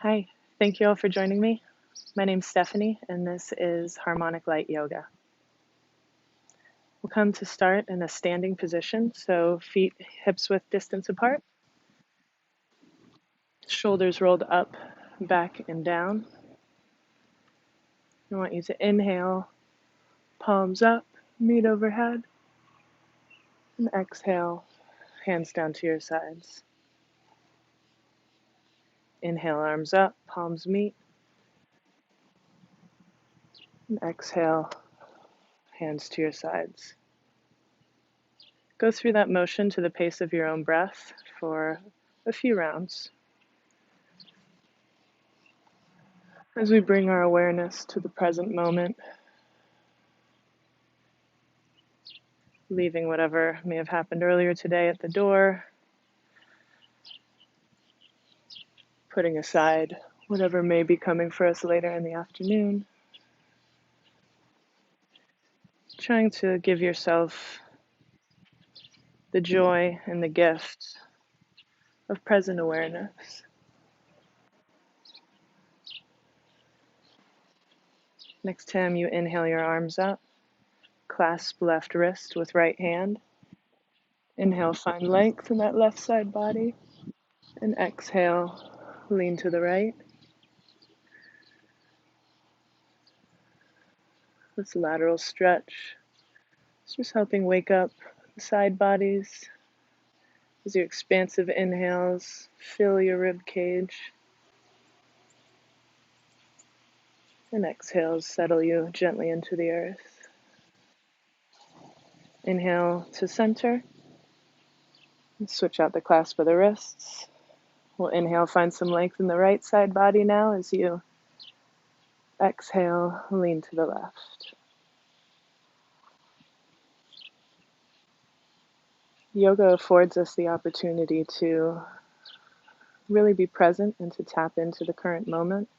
Hi, thank you all for joining me. My name's Stephanie, and this is Harmonic Light Yoga. We'll come to start in a standing position, so feet hips width distance apart, shoulders rolled up, back, and down. I want you to inhale, palms up, meet overhead, and exhale, hands down to your sides. Inhale, arms up, palms meet, and exhale, hands to your sides. Go through that motion to the pace of your own breath for a few rounds. As we bring our awareness to the present moment, leaving whatever may have happened earlier today at the door, putting aside whatever may be coming for us later in the afternoon, trying to give yourself the joy and the gift of present awareness. Next time you inhale your arms up, clasp left wrist with right hand. Inhale, find length in that left side body. And exhale, lean to the right. This lateral stretch is just helping wake up the side bodies. As your expansive inhales fill your rib cage, and exhales settle you gently into the earth. Inhale to center, and switch out the clasp of the wrists. We'll inhale, find some length in the right side body now as you exhale, lean to the left. Yoga affords us the opportunity to really be present and to tap into the current moment.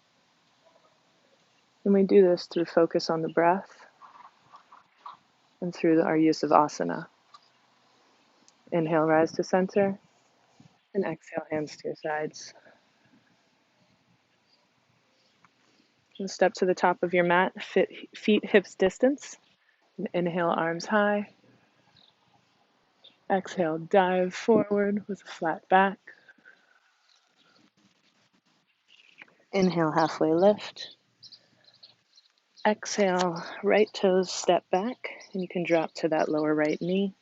And we do this through focus on the breath and through our use of asana. Inhale, rise to center, and exhale, hands to your sides. And step to the top of your mat, feet hips distance. And inhale, arms high. Exhale, dive forward with a flat back. Inhale, halfway lift. Exhale, right toes step back, and you can drop to that lower right knee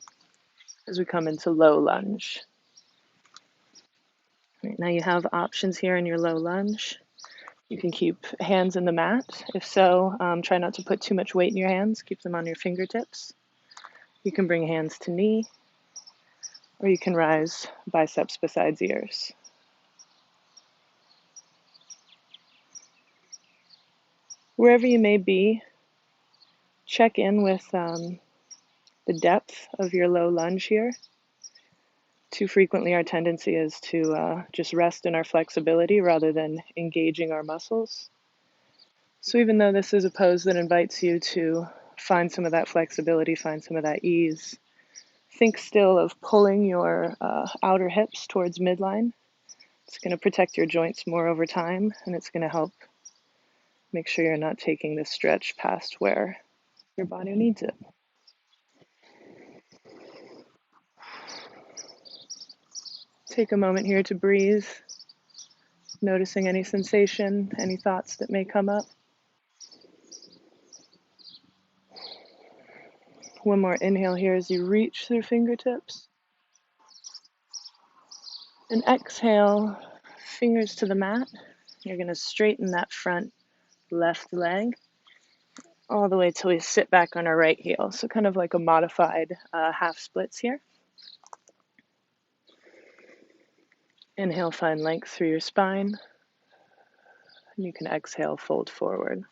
as we come into low lunge. Right, now you have options here in your low lunge. You can keep hands in the mat. If so, try not to put too much weight in your hands. Keep them on your fingertips. You can bring hands to knee, or you can rise biceps besides ears. Wherever you may be, check in with the depth of your low lunge here. Too frequently, our tendency is to just rest in our flexibility rather than engaging our muscles. So even though this is a pose that invites you to find some of that flexibility, find some of that ease, think still of pulling your outer hips towards midline. It's going to protect your joints more over time, and it's going to help make sure you're not taking this stretch past where your body needs it. Take a moment here to breathe, noticing any sensation, any thoughts that may come up. One more inhale here as you reach through fingertips. And exhale, fingers to the mat. You're going to straighten that front left leg all the way till we sit back on our right heel. So kind of like a modified half splits here. Inhale, find length through your spine. And you can exhale, fold forward.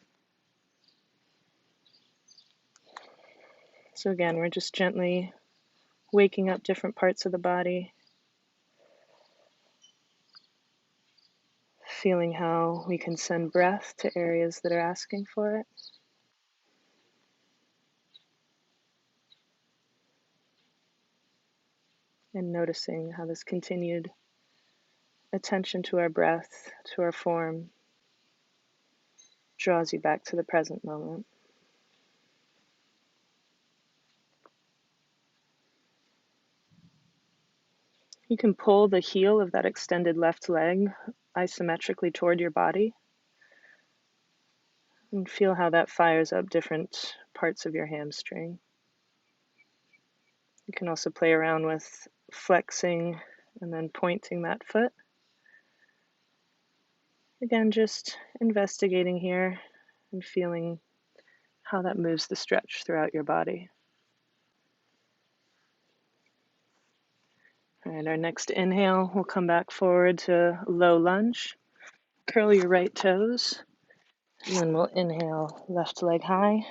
So again, we're just gently waking up different parts of the body, feeling how we can send breath to areas that are asking for it. And noticing how this continued attention to our breath, to our form, draws you back to the present moment. You can pull the heel of that extended left leg isometrically toward your body and feel how that fires up different parts of your hamstring. You can also play around with flexing and then pointing that foot. Again, just investigating here and feeling how that moves the stretch throughout your body. All right, our next inhale, we'll come back forward to low lunge. Curl your right toes, and then we'll inhale left leg high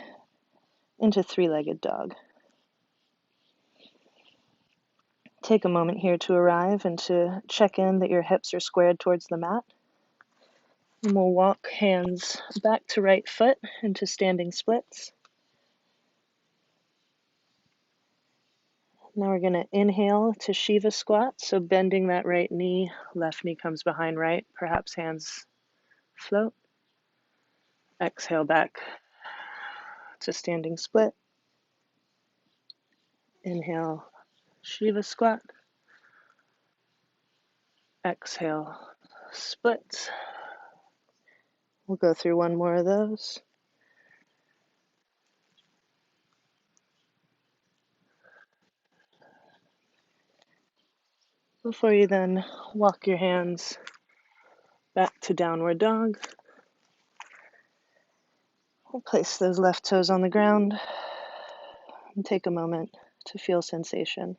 into three-legged dog. Take a moment here to arrive and to check in that your hips are squared towards the mat. And we'll walk hands back to right foot into standing splits. Now we're going to inhale to Shiva squat, so bending that right knee, left knee comes behind right, perhaps hands float. Exhale back to standing split. Inhale, Shiva squat. Exhale, split. We'll go through one more of those. Before you then walk your hands back to downward dog. We'll place those left toes on the ground and take a moment to feel sensation.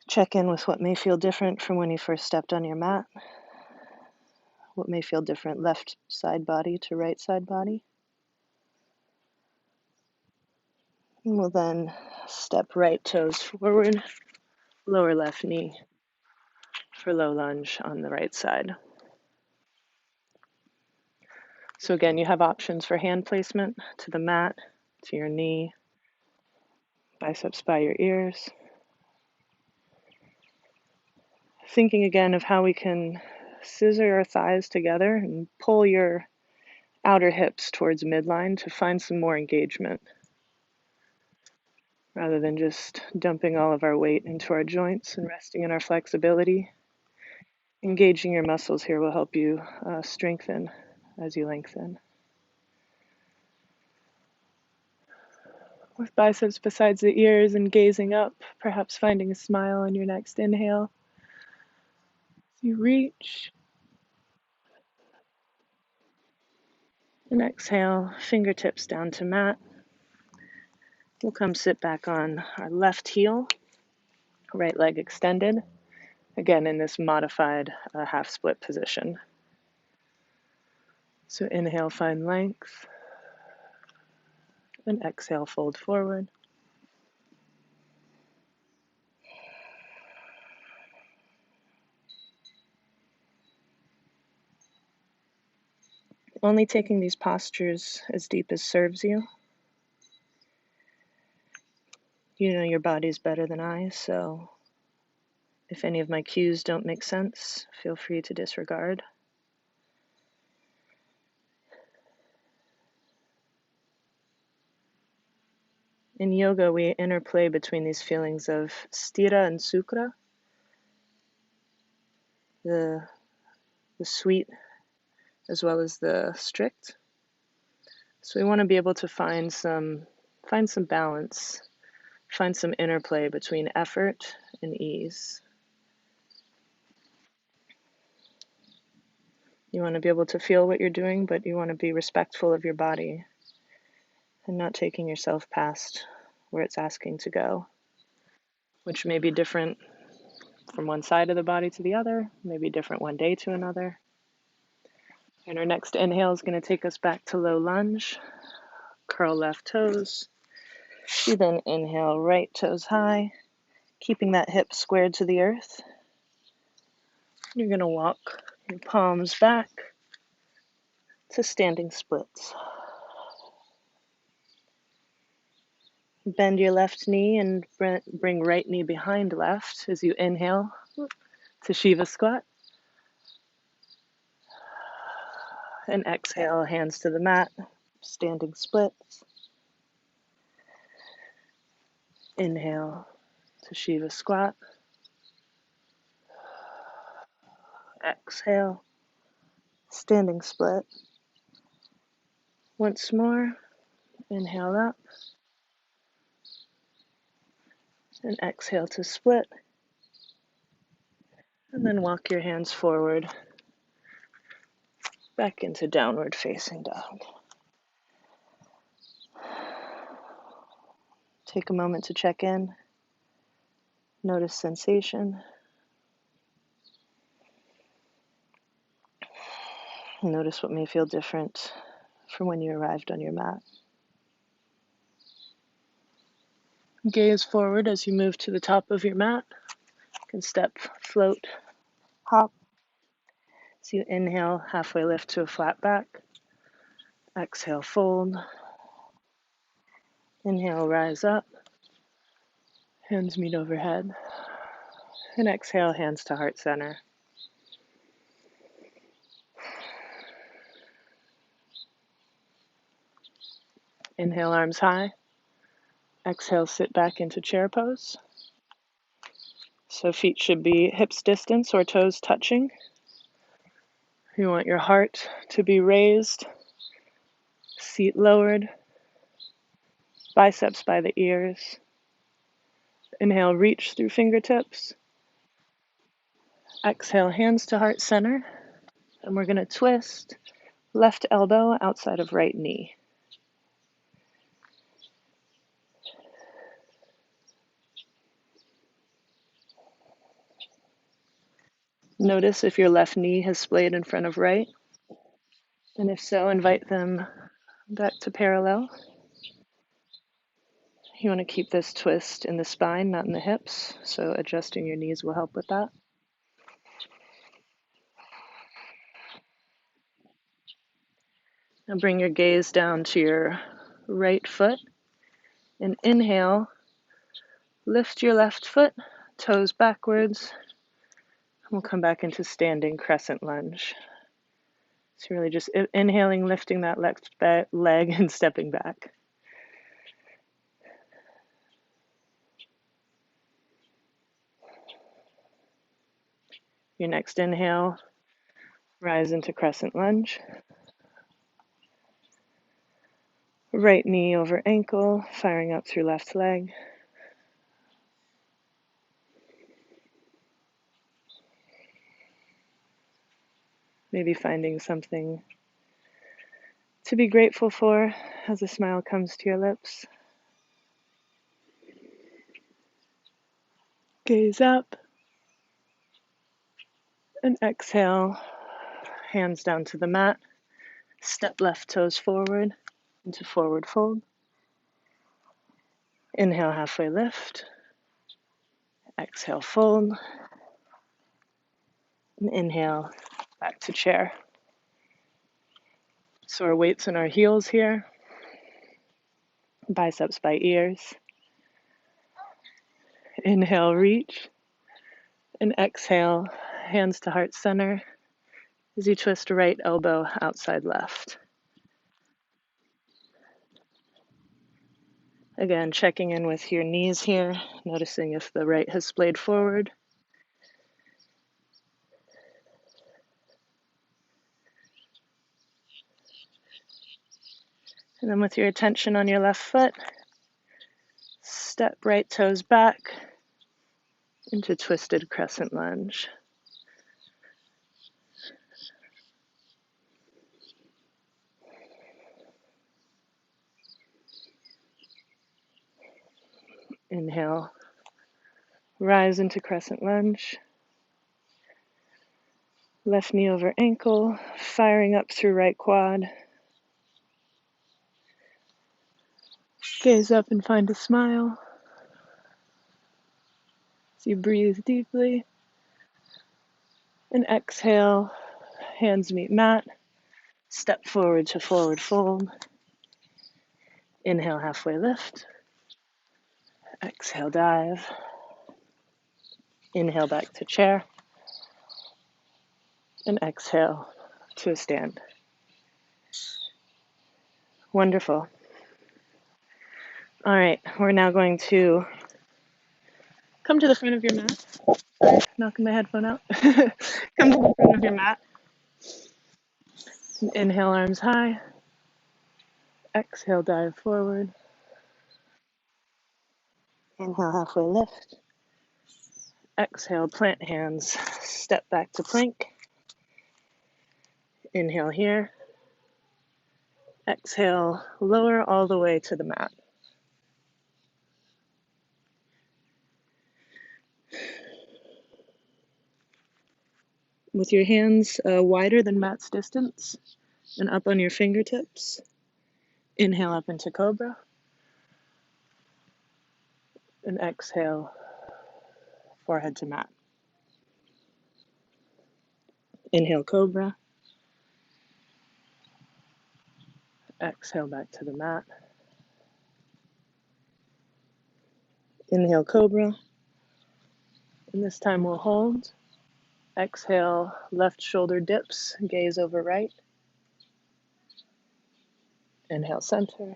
Check in with what may feel different from when you first stepped on your mat. What may feel different left side body to right side body. And we'll then step right toes forward, lower left knee for low lunge on the right side. So again, you have options for hand placement to the mat, to your knee, biceps by your ears. Thinking again of how we can scissor our thighs together and pull your outer hips towards midline to find some more engagement, rather than just dumping all of our weight into our joints and resting in our flexibility. Engaging your muscles here will help you strengthen as you lengthen. With biceps besides the ears and gazing up, perhaps finding a smile on your next inhale. As you reach and exhale, fingertips down to mat. We'll come sit back on our left heel, right leg extended, again in this modified half split position. So inhale, find length, and exhale, fold forward. Only taking these postures as deep as serves you. You know your body's better than I, so if any of my cues don't make sense, feel free to disregard. In yoga, we interplay between these feelings of sthira and sukha, the sweet as well as the strict. So we want to be able to find some balance, find some interplay between effort and ease. You want to be able to feel what you're doing, but you want to be respectful of your body and not taking yourself past where it's asking to go, which may be different from one side of the body to the other, maybe different one day to another. And our next inhale is going to take us back to low lunge. Curl left toes. You then inhale, right toes high, keeping that hip squared to the earth. You're going to walk your palms back to standing splits. Bend your left knee and bring right knee behind left as you inhale to Shiva squat. And exhale, hands to the mat, standing splits. Inhale to Shiva squat. Exhale, standing split. Once more, inhale up. And exhale to split. And then walk your hands forward, back into downward facing dog. Take a moment to check in. Notice sensation. Notice what may feel different from when you arrived on your mat. Gaze forward as you move to the top of your mat. You can step, float, hop. So you inhale, halfway lift to a flat back. Exhale, fold. Inhale, rise up. Hands meet overhead. And exhale, hands to heart center. Inhale, arms high. Exhale, sit back into chair pose. So feet should be hips distance or toes touching. You want your heart to be raised, seat lowered, biceps by the ears. Inhale, reach through fingertips. Exhale, hands to heart center. And we're going to twist left elbow outside of right knee. Notice if your left knee has splayed in front of right. And if so, invite them back to parallel. You want to keep this twist in the spine, not in the hips. So adjusting your knees will help with that. Now bring your gaze down to your right foot. And inhale, lift your left foot, toes backwards. We'll come back into standing crescent lunge. So really just inhaling, lifting that left leg and stepping back. Your next inhale, rise into crescent lunge. Right knee over ankle, firing up through left leg. Maybe finding something to be grateful for as a smile comes to your lips. Gaze up and exhale, hands down to the mat. Step left toes forward into forward fold. Inhale, halfway lift. Exhale, fold. And inhale, back to chair. So our weights in our heels here. Biceps by ears. Inhale, reach. And exhale, hands to heart center as you twist right elbow outside left. Again, checking in with your knees here, noticing if the right has splayed forward. And then with your attention on your left foot, step right toes back into twisted crescent lunge. Inhale, rise into crescent lunge. Left knee over ankle, firing up through right quad. Gaze up and find a smile. As you breathe deeply. And exhale, hands meet mat. Step forward to forward fold. Inhale, halfway lift. Exhale, dive. Inhale, back to chair. And exhale to a stand. Wonderful. All right, we're now going to come to the front of your mat. Sorry, knocking my headphone out. Come to the front of your mat. Inhale, arms high. Exhale, dive forward. Inhale, halfway lift. Exhale, plant hands. Step back to plank. Inhale here. Exhale, lower all the way to the mat. With your hands wider than mat's distance and up on your fingertips, inhale up into cobra. And exhale, forehead to mat. Inhale, cobra. Exhale, back to the mat. Inhale, cobra. And this time we'll hold. Exhale, left shoulder dips, gaze over right. Inhale, center.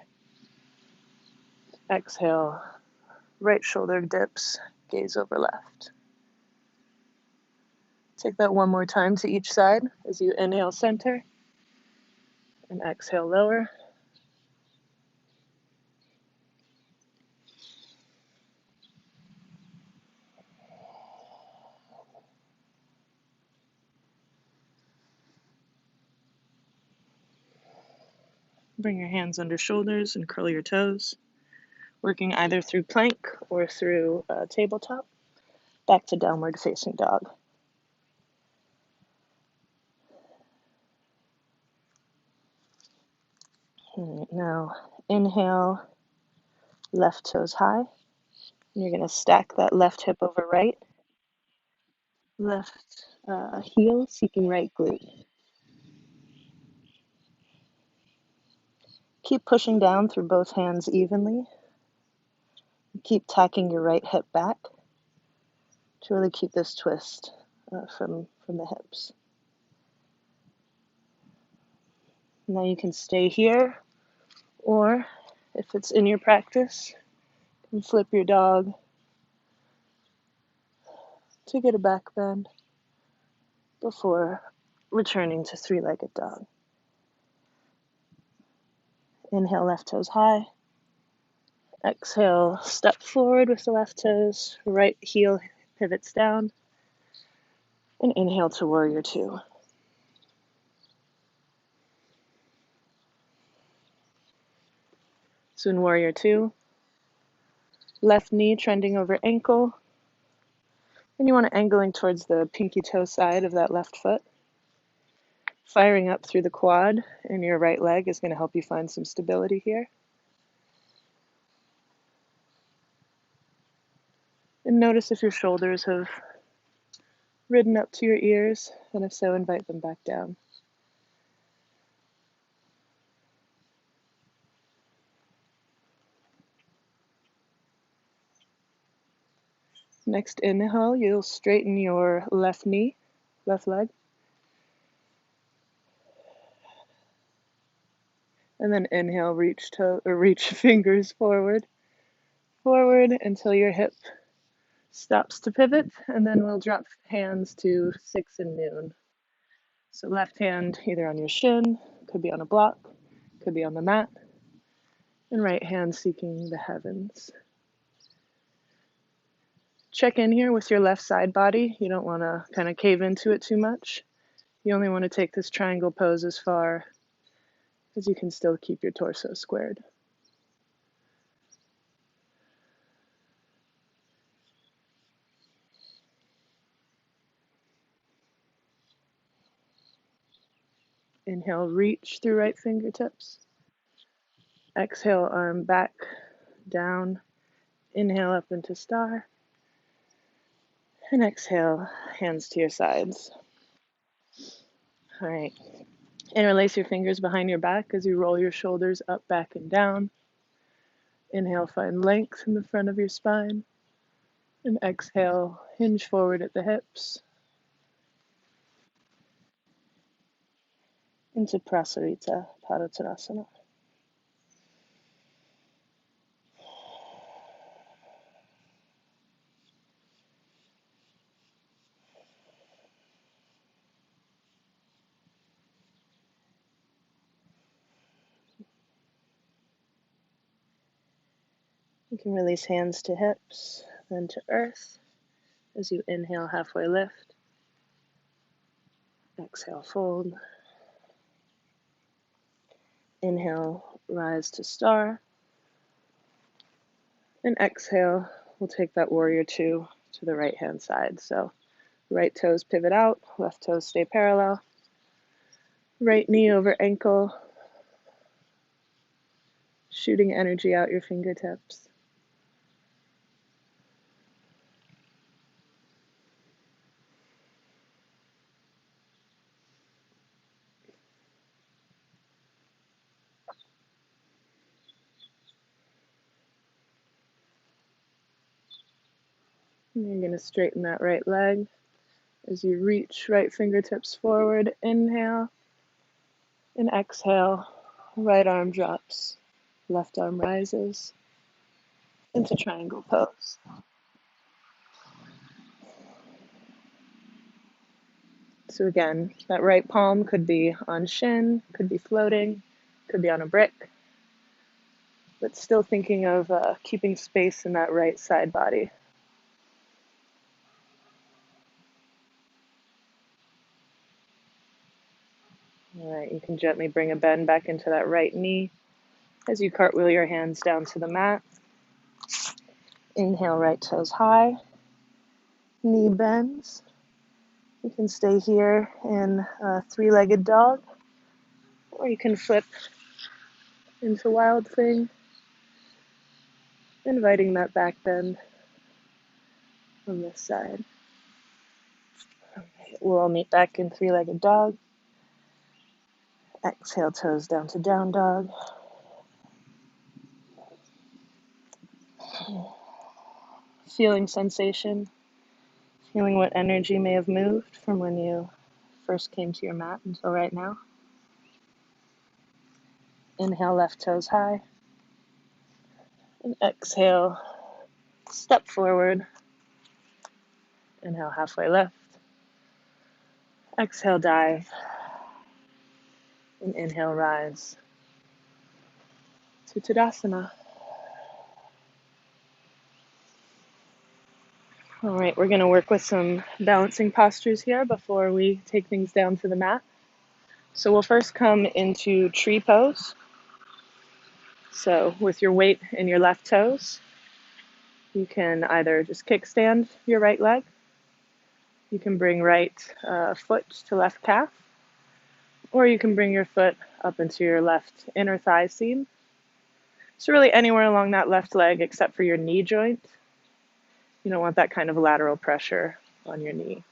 Exhale, right shoulder dips, gaze over left. Take that one more time to each side as you inhale, center. And exhale, lower. Bring your hands under shoulders and curl your toes, working either through plank or through tabletop. Back to downward facing dog. All right, now inhale, left toes high. And you're going to stack that left hip over right, left heel seeking right glute. Keep pushing down through both hands evenly. Keep tacking your right hip back to really keep this twist from the hips. Now you can stay here, or if it's in your practice, you can flip your dog to get a back bend before returning to three-legged dog. Inhale, left toes high. Exhale, step forward with the left toes, right heel pivots down. And inhale to warrior two. So in warrior two, left knee trending over ankle. And you want to angling towards the pinky toe side of that left foot. Firing up through the quad in your right leg is going to help you find some stability here. And notice if your shoulders have ridden up to your ears, and if so, invite them back down. Next inhale, you'll straighten your left knee, left leg. And then inhale, reach fingers forward until your hip stops to pivot, and then we'll drop hands to 6 and noon. So left hand either on your shin, could be on a block, could be on the mat, and right hand seeking the heavens. Check in here with your left side body. You don't want to kind of cave into it too much. You only want to take this triangle pose as far as you can still keep your torso squared. Inhale, reach through right fingertips. Exhale, arm back, down. Inhale up into star. And exhale, hands to your sides. All right. Interlace your fingers behind your back as you roll your shoulders up, back, and down. Inhale, find length in the front of your spine. And exhale, hinge forward at the hips. into Prasarita Padottanasana. You can release hands to hips, then to earth as you inhale, halfway lift. Exhale, fold. Inhale, rise to star. And exhale, we'll take that warrior two to the right hand side. So right toes pivot out, left toes stay parallel. Right knee over ankle, shooting energy out your fingertips. And you're going to straighten that right leg as you reach right fingertips forward. Inhale and exhale. Right arm drops, left arm rises into triangle pose. So again, that right palm could be on shin, could be floating, could be on a brick, but still thinking of keeping space in that right side body. All right, you can gently bring a bend back into that right knee as you cartwheel your hands down to the mat. Inhale, right toes high, knee bends. You can stay here in a three-legged dog, or you can flip into wild thing, inviting that back bend on this side. We'll all meet back in three-legged dog. Exhale, toes down to down dog. Feeling sensation, feeling what energy may have moved from when you first came to your mat until right now. Inhale, left toes high. And exhale, step forward. Inhale, halfway lift. Exhale, dive. And inhale, rise to Tadasana. All right, we're going to work with some balancing postures here before we take things down to the mat. So we'll first come into tree pose. So with your weight in your left toes, you can either just kickstand your right leg. You can bring right foot to left calf, or you can bring your foot up into your left inner thigh seam. So really anywhere along that left leg except for your knee joint. You don't want that kind of lateral pressure on your knee.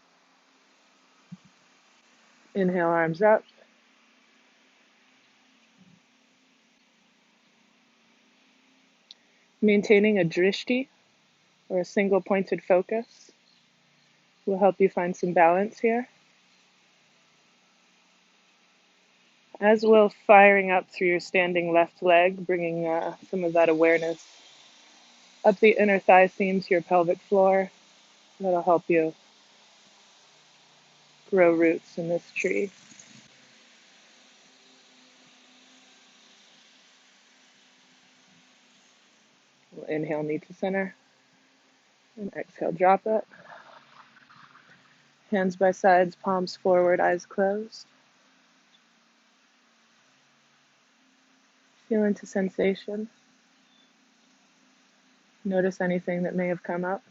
Inhale, arms up. Maintaining a drishti, or a single pointed focus, will help you find some balance here. As will firing up through your standing left leg, bringing some of that awareness up the inner thigh seam to your pelvic floor. That'll help you grow roots in this tree. We'll inhale, knee to center, and exhale, drop it. Hands by sides, palms forward, eyes closed. Feel into sensation. Notice anything that may have come up.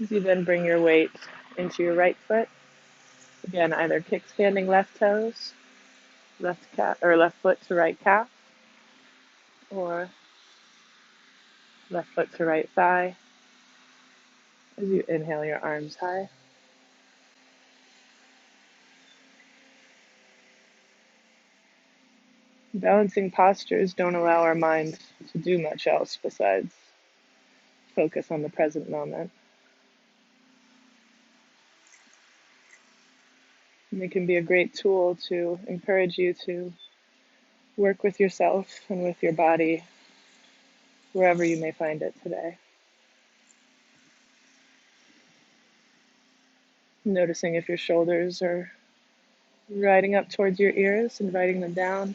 As you then bring your weight into your right foot. Again, either kickstanding left toes, left foot to right calf, or left foot to right thigh. As you inhale, your arms high. Balancing postures don't allow our mind to do much else besides focus on the present moment. And it can be a great tool to encourage you to work with yourself and with your body wherever you may find it today. Noticing if your shoulders are riding up towards your ears, inviting them down.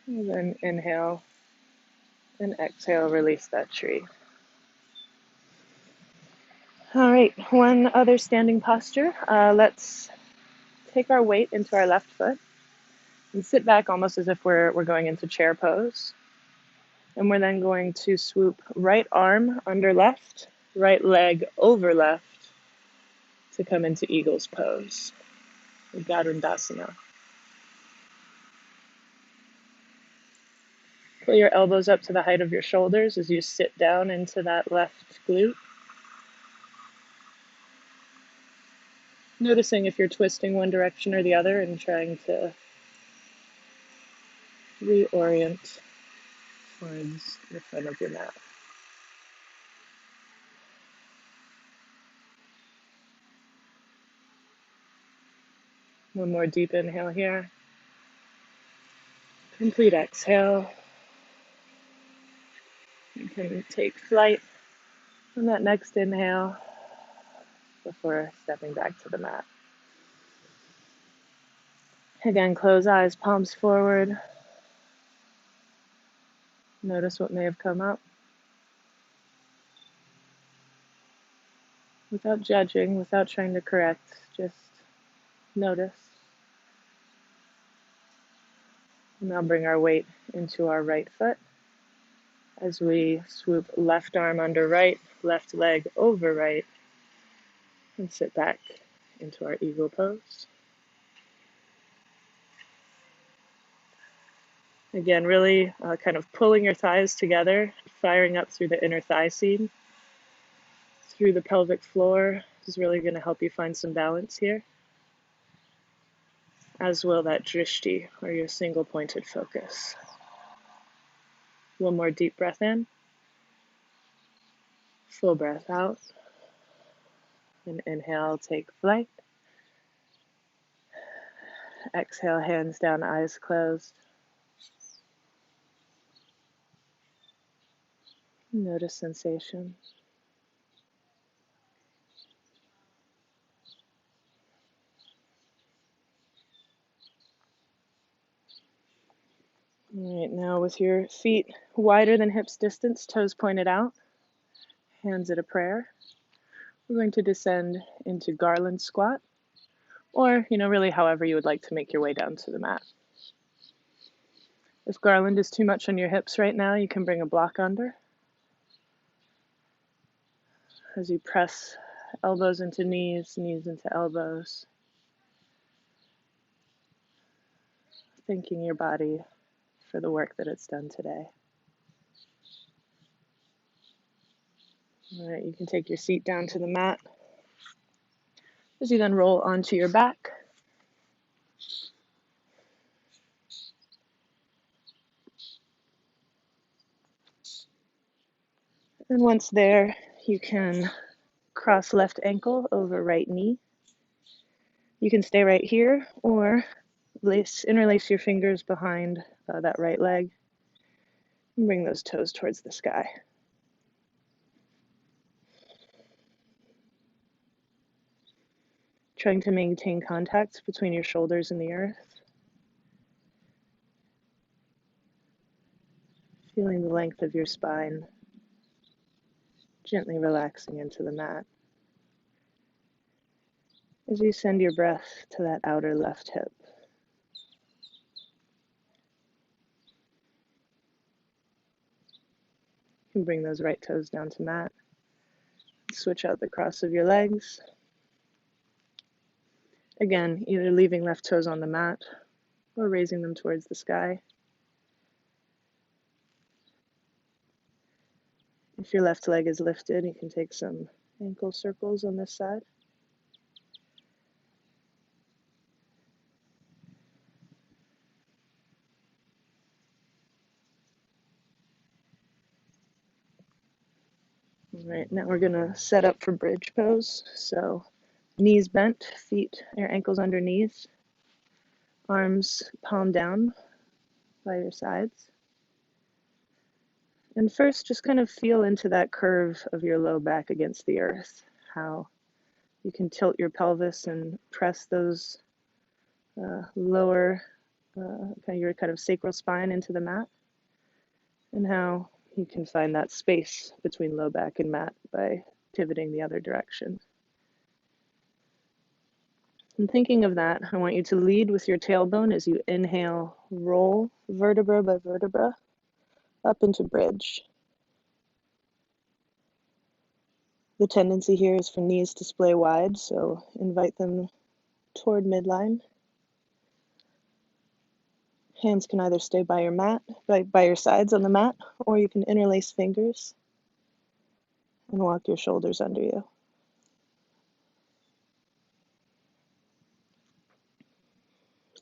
And then inhale and exhale, release that tree. All right, one other standing posture. Let's take our weight into our left foot and sit back almost as if we're going into chair pose. And we're then going to swoop right arm under left, right leg over left to come into eagle's pose, Garudasana. Pull your elbows up to the height of your shoulders as you sit down into that left glute. Noticing if you're twisting one direction or the other and trying to reorient towards the front of your mat. One more deep inhale here. Complete exhale. You can take flight on that next inhale before stepping back to the mat. Again, close eyes, palms forward. Notice what may have come up. Without judging, without trying to correct, just notice. Now bring our weight into our right foot as we swoop left arm under right, left leg over right, and sit back into our eagle pose. Again, really kind of pulling your thighs together, firing up through the inner thigh seam, through the pelvic floor is really going to help you find some balance here, as will that drishti, or your single pointed focus. One more deep breath in, full breath out, and inhale, take flight. Exhale, hands down, eyes closed. Notice sensation. All right, now with your feet wider than hips distance, toes pointed out, hands at a prayer, we're going to descend into garland squat, or, really however you would like to make your way down to the mat. If garland is too much on your hips right now, you can bring a block under. As you press elbows into knees, knees into elbows, thanking your body for the work that it's done today. All right, you can take your seat down to the mat. As you then roll onto your back. And once there, you can cross left ankle over right knee. You can stay right here or interlace your fingers behind that right leg and bring those toes towards the sky. Trying to maintain contact between your shoulders and the earth. Feeling the length of your spine, gently relaxing into the mat. As you send your breath to that outer left hip. You can bring those right toes down to mat. Switch out the cross of your legs. Again, either leaving left toes on the mat or raising them towards the sky. If your left leg is lifted, you can take some ankle circles on this side. All right, now we're gonna set up for bridge pose. So knees bent, feet, your ankles under knees, arms palm down by your sides. And first, just kind of feel into that curve of your low back against the earth, how you can tilt your pelvis and press those lower, your kind of sacral spine into the mat, and how you can find that space between low back and mat by pivoting the other direction. And thinking of that, I want you to lead with your tailbone as you inhale, roll vertebra by vertebra up into bridge. The tendency here is for knees to splay wide, so invite them toward midline. Hands can either stay by your mat, by your sides on the mat, or you can interlace fingers and walk your shoulders under you.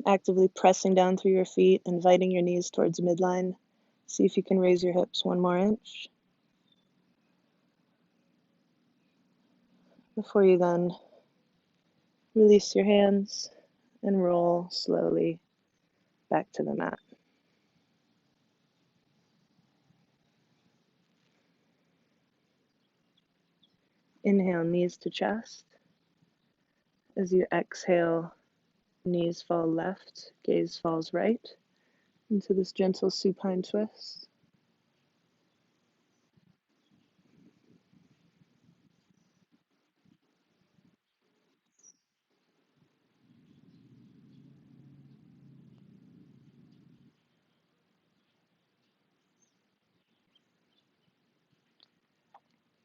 Actively pressing down through your feet, inviting your knees towards midline. See if you can raise your hips one more inch. Before you then release your hands and roll slowly back to the mat. Inhale, knees to chest. As you exhale, knees fall left, gaze falls right into this gentle supine twist.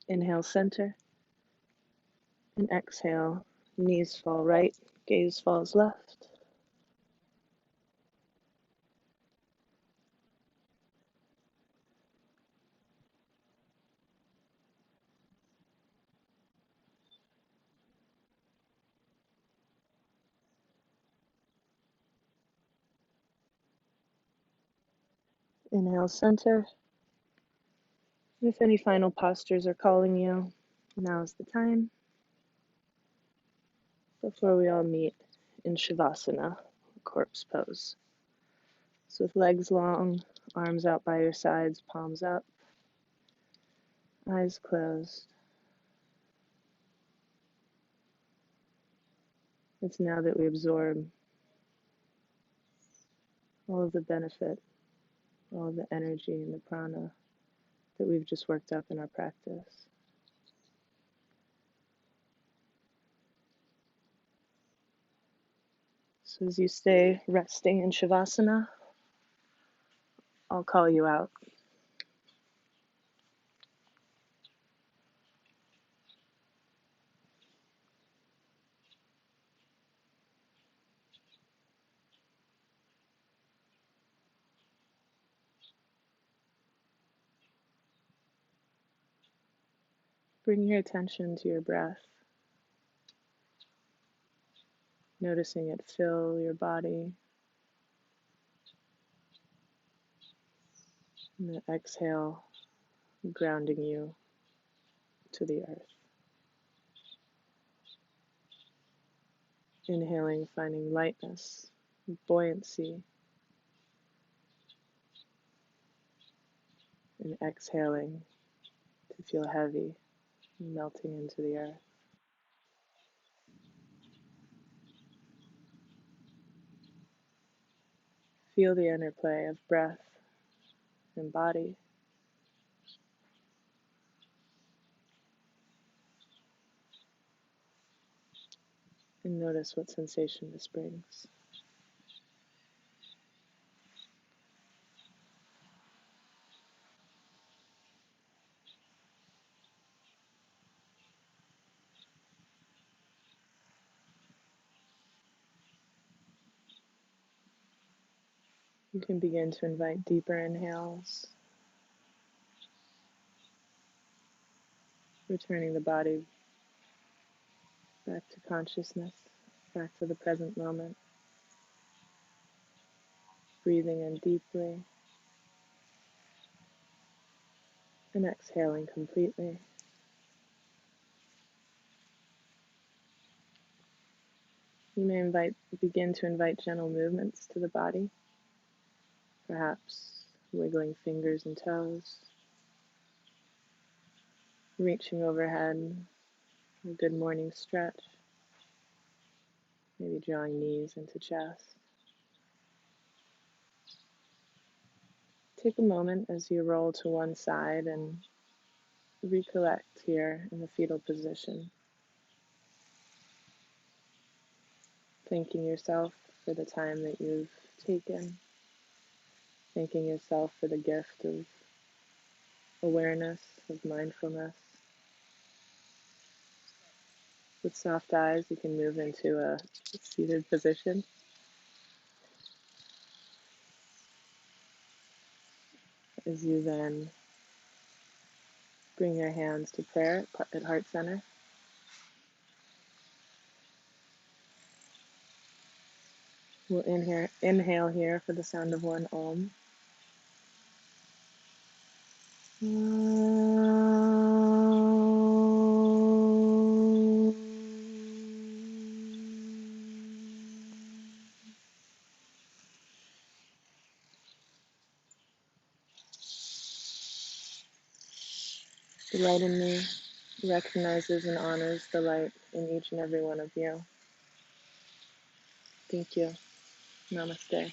Inhale, center, and exhale, knees fall right, gaze falls left. Inhale, center. If any final postures are calling you, now is the time before we all meet in Shavasana, corpse pose. So with legs long, arms out by your sides, palms up, eyes closed. It's now that we absorb all of the benefit, all of the energy and the prana that we've just worked up in our practice. So as you stay resting in Shavasana, I'll call you out. Bring your attention to your breath, noticing it fill your body, and the exhale grounding you to the earth. Inhaling, finding lightness, buoyancy, and exhaling to feel heavy, melting into the earth. Feel the interplay of breath and body. And notice what sensation this brings. You can begin to invite deeper inhales, returning the body back to consciousness, back to the present moment. Breathing in deeply and exhaling completely. You may begin to invite gentle movements to the body, perhaps wiggling fingers and toes, reaching overhead, a good morning stretch, maybe drawing knees into chest. Take a moment as you roll to one side and recollect here in the fetal position, thanking yourself for the time that you've taken, thanking yourself for the gift of awareness, of mindfulness. With soft eyes, you can move into a seated position. As you then bring your hands to prayer at heart center. We'll inhale here for the sound of one Om. The light in me recognizes and honors the light in each and every one of you. Thank you. Namaste.